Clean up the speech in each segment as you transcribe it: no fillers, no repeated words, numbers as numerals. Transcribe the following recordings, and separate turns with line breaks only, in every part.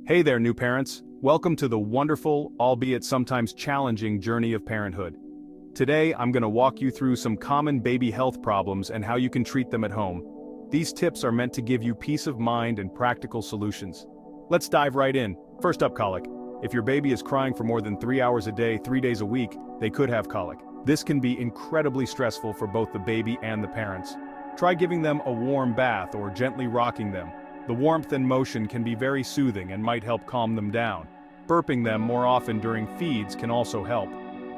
Hey there, new parents. Welcome to the wonderful, albeit sometimes challenging journey of parenthood. Today, I'm going to walk you through some common baby health problems and how you can treat them at home. These tips are meant to give you peace of mind and practical solutions. Let's dive right in. First up, colic. If your baby is crying for more than 3 hours a day, 3 days a week, they could have colic. This can be incredibly stressful for both the baby and the parents. Try giving them a warm bath or gently rocking them. The warmth and motion can be very soothing and might help calm them down. Burping them more often during feeds can also help.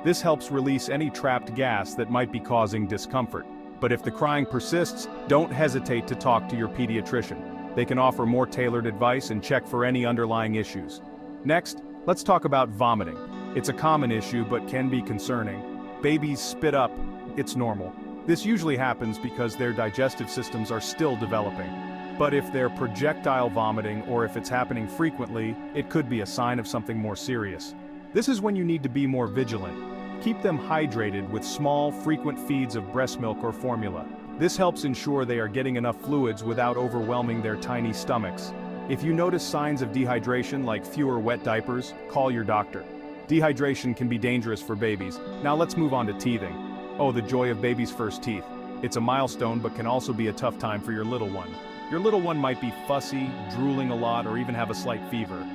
This helps release any trapped gas that might be causing discomfort. But if the crying persists, don't hesitate to talk to your pediatrician. They can offer more tailored advice and check for any underlying issues. Next, let's talk about vomiting. It's a common issue but can be concerning. Babies spit up. It's normal. This usually happens because their digestive systems are still developing. But if they're projectile vomiting or if it's happening frequently, it could be a sign of something more serious. This is when you need to be more vigilant. Keep them hydrated with small, frequent feeds of breast milk or formula. This helps ensure they are getting enough fluids without overwhelming their tiny stomachs. If you notice signs of dehydration like fewer wet diapers, call your doctor. Dehydration can be dangerous for babies. Now let's move on to teething. Oh, the joy of baby's first teeth. It's a milestone but can also be a tough time for your little one. Your little one might be fussy, drooling a lot, or even have a slight fever.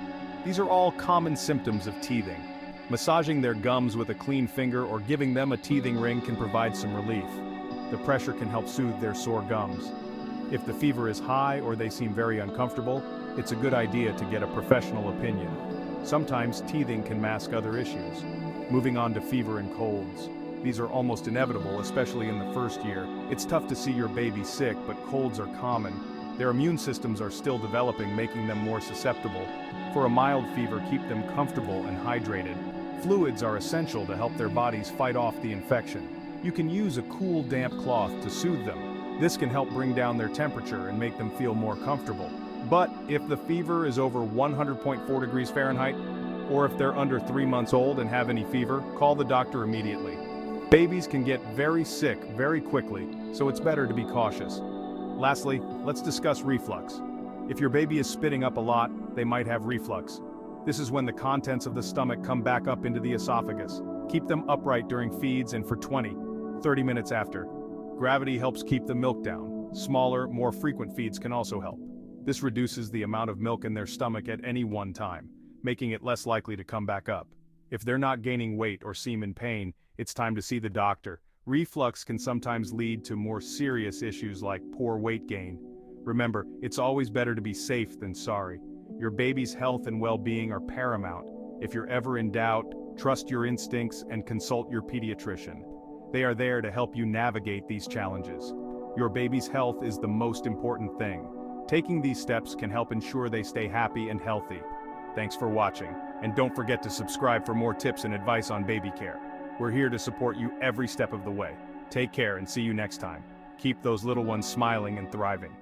These are all common symptoms of teething. Massaging their gums with a clean finger or giving them a teething ring can provide some relief. The pressure can help soothe their sore gums. If the fever is high or they seem very uncomfortable, it's a good idea to get a professional opinion. Sometimes teething can mask other issues. Moving on to fever and colds. These are almost inevitable, especially in the first year. It's tough to see your baby sick, but colds are common. Their immune systems are still developing, making them more susceptible. For a mild fever, keep them comfortable and hydrated. Fluids are essential to help their bodies fight off the infection. You can use a cool, damp cloth to soothe them. This can help bring down their temperature and make them feel more comfortable. But if the fever is over 100.4 degrees Fahrenheit, or if they're under 3 months old and have any fever, call the doctor immediately. Babies can get very sick very quickly, so it's better to be cautious. Lastly, let's discuss reflux. If your baby is spitting up a lot, they might have reflux. This is when the contents of the stomach come back up into the esophagus. Keep them upright during feeds and for 20-30 minutes after. Gravity helps keep the milk down. Smaller, more frequent feeds can also help. This reduces the amount of milk in their stomach at any one time, making it less likely to come back up. If they're not gaining weight or seem in pain, it's time to see the doctor. Reflux can sometimes lead to more serious issues like poor weight gain. Remember, it's always better to be safe than sorry. Your baby's health and well-being are paramount. If you're ever in doubt, trust your instincts and consult your pediatrician. They are there to help you navigate these challenges. Your baby's health is the most important thing. Taking these steps can help ensure they stay happy and healthy. Thanks for watching, and don't forget to subscribe for more tips and advice on baby care. We're here to support you every step of the way. Take care and see you next time. Keep those little ones smiling and thriving.